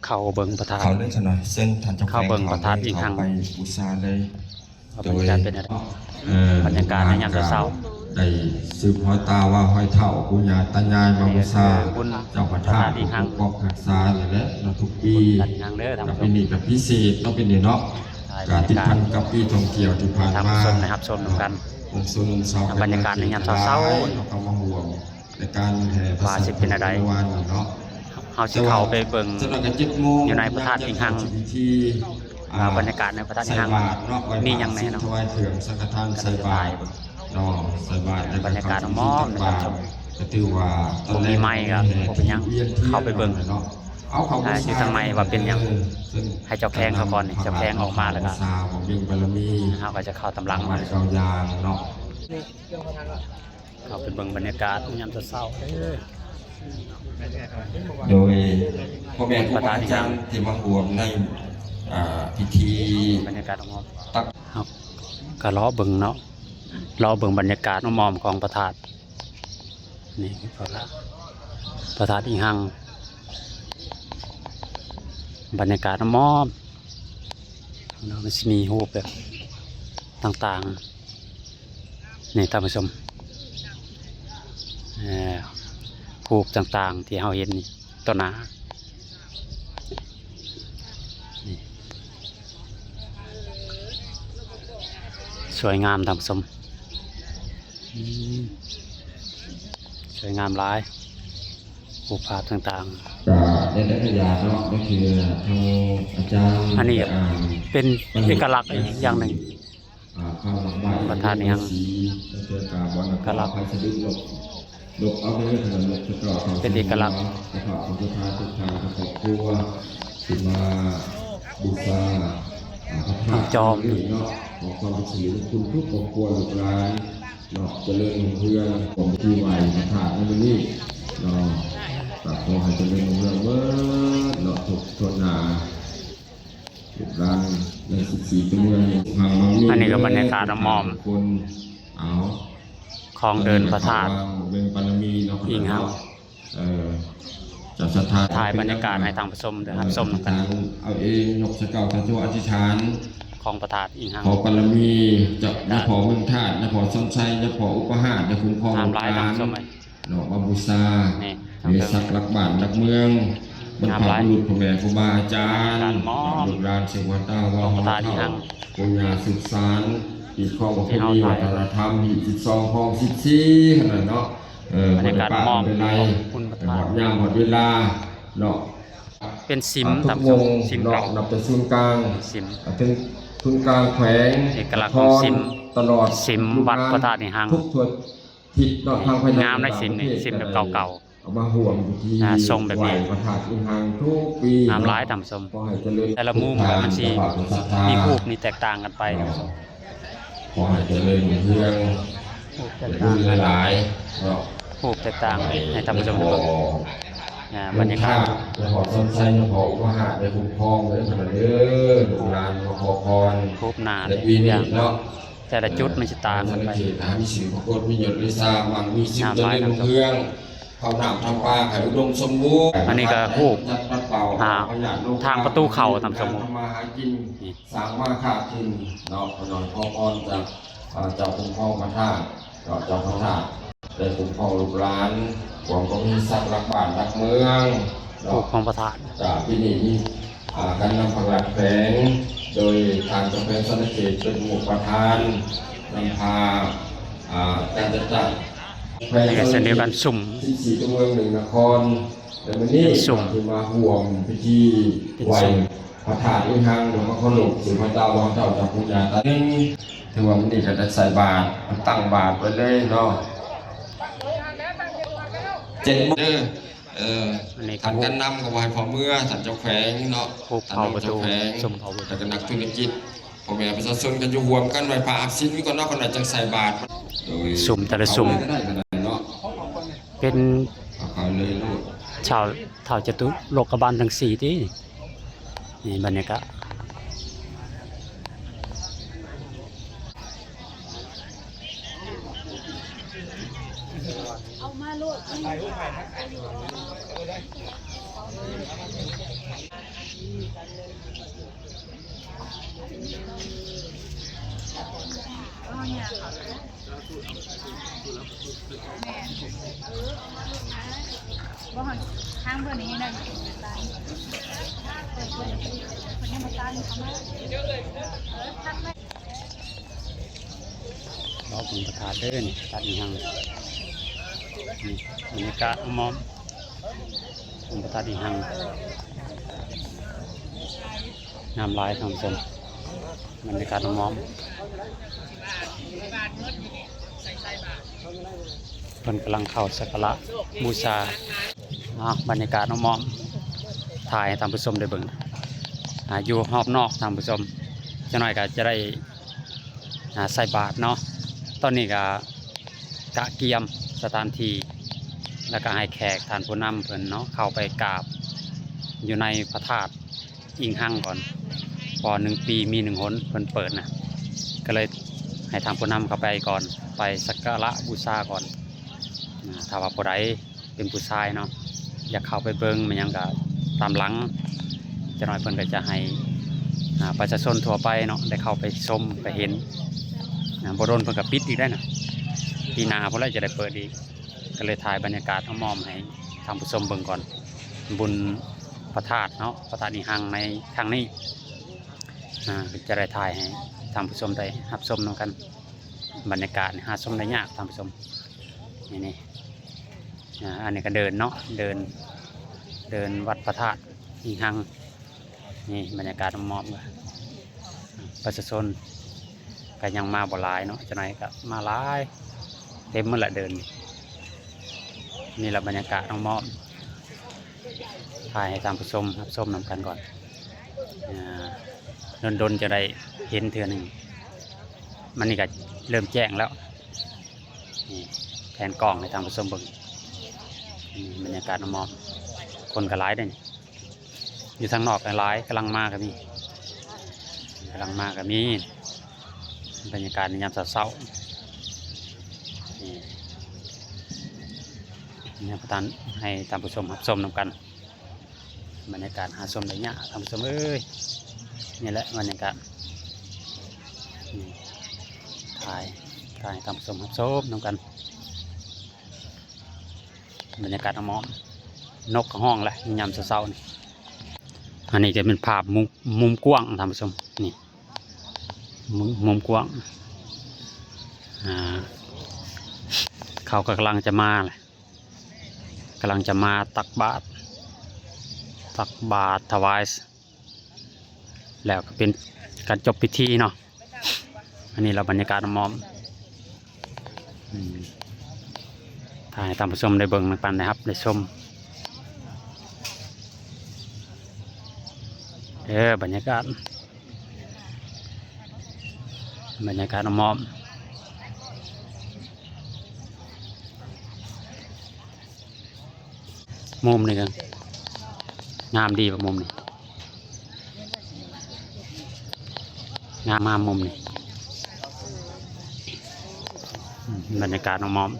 เข้าเบิ่งประธานเขาเลยขนาดเส้นทันจะเข้าเบิ่งประธานอีกครั้ง ไปบูชาเลย บรรยากาศเป็นอะไรบรรยากาศในยามเช้า ได้สืบหอยตาว่าหอยเถ่าปุญญาตายายมาบูชา บุญ เจ้าประธานปกป้องรักษาเลยแหละเราทุกปี ตัดทางเด้อทาง กับ ช ปี ม นี้กับพิเศษต้องเป็นเนาะการติดพันกับปีท่องเที่ยวที่ผ่าน ทาง มา ชมนะครับชมกัน ส่วนสาว บรรยากาศในยามเช้าๆ เขามาห่วงในการแห่พระ ว่าสิเป็นอะไร วันเนาะ เฮาสิเข้าไปเบิ่ง สำหรับกัน7 โมง อยู่ในพระธาตุอิงหัง บรรยากาศในพระธาตุอิงหังมีหยังแน่เนาะ ถวายเครื่องสังฆทานใส่บาตรเนาะใส่บาตร บรรยากาศมอมนะครับชม ก็ถือว่าตอนแร มี ก ไม้ครับบ่เป็นหยังเข้าไปเบิ่ง เนาะเอาเขา อยู่ทางในว่าเป็นหยัง ซึ่ง ให้เจ้าแข้งเขาก่อนนี่เจ้าแข้งออกมาแล้วก็ สาวของยิ่งบารมี เฮาก็จะเข้าตำลัง ไม้ มา เกายางเนาะ เข้าไปเบิ่งบรรยากาศยามเช้าๆเด้อ โดยพ่อแม่ครูบาอาจารย์ที่มาร่วมในพิธี บรรยากาศมอม ตัก ครับก็ล้อเบิ่งเนาะล้อเบิ่งบรรยากาศมอมของพระธาตุนี่คือพระธาตุอิงหังบรรยากาศมอมเรามันจะมีรูปแบบต่างๆนี่ท่านผู้ชมรูปต่างๆที่เราเห็นนี่ต้นหนานี่สวยงามท่านผู้ชมสวยงามหลายรูปภาพต่างๆ ก็ได้พยานเนาะก็คือทางอาจารย์ อันนี้เป็นเอกลักษณ์อย่างหนึ่ง ข้าวหลังบ้าน ประธานยัง สีเจอกาบอน กะลัก ไปสะดุดลบเอาไปเลยถนนลบจะกรอบ เป็นเอกลักษณ์ กระเพาะของทุกทางทุกทางกระเพาะครัวสิมาบูชาพระธาตุ จอม เนาะขอความเป็นสิริมงคลทุกครอบครัวลูกหลานเนาะเจริญรุ่งเรืองผมที่ใหม่พระธาตุในวันนี้เนาะขอให้เจริญรุ่งเรืองเมื่อเนาะทุกทนหนาลูกหลานใน14ตัวเมืองพามา อันนี้ก็บรรยากาศมอม คนเอา ของเดินพระธาตุ เป็นบารมีเนาะ อิงหัง จับศรัทธา ถ่ายบรรยากาศให้ทางผู้ชมนะครับชมกัน เอาเองยกสเก่าทาตัวอธิษฐาน ของพระธาตุอิงหัง ขอบารมีจะนขอเมืองธาตุนขอสนชัยนขออุปหาสนคุ้มครอง ตามลายทางผู้ชมไหม เนาะมาบูชา นี่ มีศักดิ์รักบ้านรักเมืองบรรพบุรุษพ่อแม่ครูบาอาจารย์ การมอบ ลูกหลานเสวตาว่า ของพระธาตุอิงหัง ปุญญาศึกษานอีกข้อของ ที่ พุท เรา ธิวั ถ่าย ฒนธรรมอีก12ข้อ14ขนาดเนาะ บรรยากาศมอบ เป็นไร ของคุณพระธาตุ หมดยามหมดเวลาเนาะ เป็นซิม ทุ ตาก ม ว ชม ง ซิม เนาะ เก่า นับเป็นศูนย์กลาง ซิม ถึงศูนย์กลางแขวง เอกลักษณ์ของซิม ตลอด ซิมวัดพระธาตุอิงหัง ทุกทั่วทิศเนาะทางพญ งามได้ซิมนี่ซิมแบบเก่า เอามาห่วงอยู่ที่ ทรงแบบนี้ ไหว้พระธาตุอิงหังทุกปี งามหลายท่านผู้ชม ขอให้เจริญ แต่ละมุมก็มันสิมีรูปนี่แตกต่างกันไปท่านผู้ชม ขอให้เจริญรุ่งเรือง รูปแต เจ ก ริ ต่าง ญหลายๆเนาะ รูปแตกต่างให้ท่านผู้ชมได้เบิ่งบรรยากาศ จะขอสนใจจะขออุปหาสในคุ้มครองเลยขนาดเด้อลูกหลานมาขอพร รูปหนา ใน เลย ปี อ นี้ ย่าง เนาะ แต่ละจุดมันจะต่างกันไป เขตหามีสิ่งปรากฏมีหยดลิซามังมีสิ่งเจริญรุ่งเรืองเขาหนามทำปลาไข่อุดมสมบูรณ์ อันนี้ก็รูป จัดปัดเป่า ทางประตูเข้าตามสมมุติ ทำมาหากินสร้างมาค้ากินเนาะขอหน่อยขอพรจากเจ้าคุ้มครองพระธาตุเนาะเจ้าพระธาตุได้คุ้มครองลูกหลานหวังก็มีทรัพย์รักบ้านรักเมือง รูปของพระธาตุ จากที่นี่มีการนำผักหลักแฝงโดยทางเจ้าแฝงสนเขตเป็นหมู่ประธานนำพาการจัดแฝง นี่ก็เช่นเดียวกันสุ่ม ที่สี่ตัวเมืองหนึ่งนครแต่วันนี้ เป็นสุ่ม คือมาห่วงพิธี เป็น ไหว สุ่ม พระธาตุอิงหังหลวงพ่อหลวงสืบพระเจ้าวังเจ้าจากพุทธญาตานึงถือว่ามันนี่ก็จะใส่บาตรตั้งบาตรไว้เลยเนาะ7 โมงทางการนำกับวายพอเมื่อสันเจ้าแขวงเนาะ รูปเผาประตูสุ่มเผาประ แต่ ตู ก็นักธุรกิจพ่อแม่ประชาชนกันอยู่รวมกันไว้พาอับซินวิก่อนเนาะคนไหนจังใส่บาตรโดย สุ่มแต่ละสุ่ม ก็ได้ขนาดเนาะ เป็น เอาเลยลูก ชาวเผ่าจตุโลกบาลทั้ง4ที่นี่บรรยากาศ นี้นะคนนี้มาตามเขามาทักไหม รอผลประกาศเด้อนี่ตัดอีกหังนี่บรรยากาศมอมผลประกาศอีกหังงามหลายท่านผู้ชมบรรยากาศมอมเพิ่นกำลังเข้าสักการะบูชาบรรยากาศมอมถ่ายให้ท่านผู้ชมได้เบิ่งอยู่รอบนอกท่านผู้ชมจะหน่อยก็จะได้ใส่บาตรเนาะตอนนี้ก็กะเกียมสถานที่แล้วก็ให้แขกท่านผู้นำเพิ่นเนาะเข้าไปกราบอยู่ในพระธาตุอิงหังก่อนพอ1 ปีมี1 หนเพิ่นเปิดนะก็เลยให้ทางผู้นำเข้าไปก่อนไปสักการะบูชาก่อนถ้าว่าผู้ใดเป็นผู้ชายเนาะอยากเข้าไปเบิ่งมันยังก็ตามหลังจะหน่อยเพิ่นก็จะให้ประชาชนทั่วไปเนาะได้เข้าไปชมไปเห็นบ่โดนเพิ่นก็ปิดอีกได้นะปีหน้าพุ่นละจะได้เปิดอีกก็เลยถ่ายบรรยากาศเอามอมให้ทางผู้ชมเบิ่งก่อนบุญพระธาตุเนาะพระธาตุอิงหังในครั้งนี้จะได้ถ่ายให้ทางผู้ชมได้รับชมนำกันบรรยากาศหาชมได้ยากทางผู้ชมนี่อันนี้ก็เดินเนาะเดินวัดพระธาตุอิงหังนี่บรรยากาศมอมเลยประชาชนก็ยังมาบ่หลายเนาะจะไหนก็มาหลายเต็มหมดละเดินนี่แหละบรรยากาศมอมถ่ายให้ตามผู้ชมรับชมนำกันก่อนดนจะได้เห็นเทื่อหนึ่งมันนี่ก็เริ่มแจ้งแล้วนี่แผนกล้องให้ตามผู้ชมเบิ่งบรรยากาศมอมคนก็หลายได้นี่อยู่ทางนอกก็หลายกำลังมาก็มีบรรยากาศในยามเช้านี่ประทานให้ตามผู้ชมรับชมนำกันบรรยากาศหาชมได้ยากตามผู้ชมเอ้ยนี่แหละบรรยากาศถ่ายตามผู้ชมรับชมนำกันบรรยากาศมอมนกห้องแหละยามเช้านี่อันนี้จะเป็นภาพมุมกว้างท่านผู้ชมนี่มุมกว้างเขากำลังจะมาเลยกำลังจะมาตักบาตรถวายแล้วก็เป็นการจบพิธีเนาะอันนี้เราบรรยากาศมอมถ่ายตามผู้ชมได้เบิ่งกันนะครับได้ชมบรรยากาศมอมมุมนี่กันงามดีแบบมุมนี่งามมากมุมนี่บรรยากาศมอม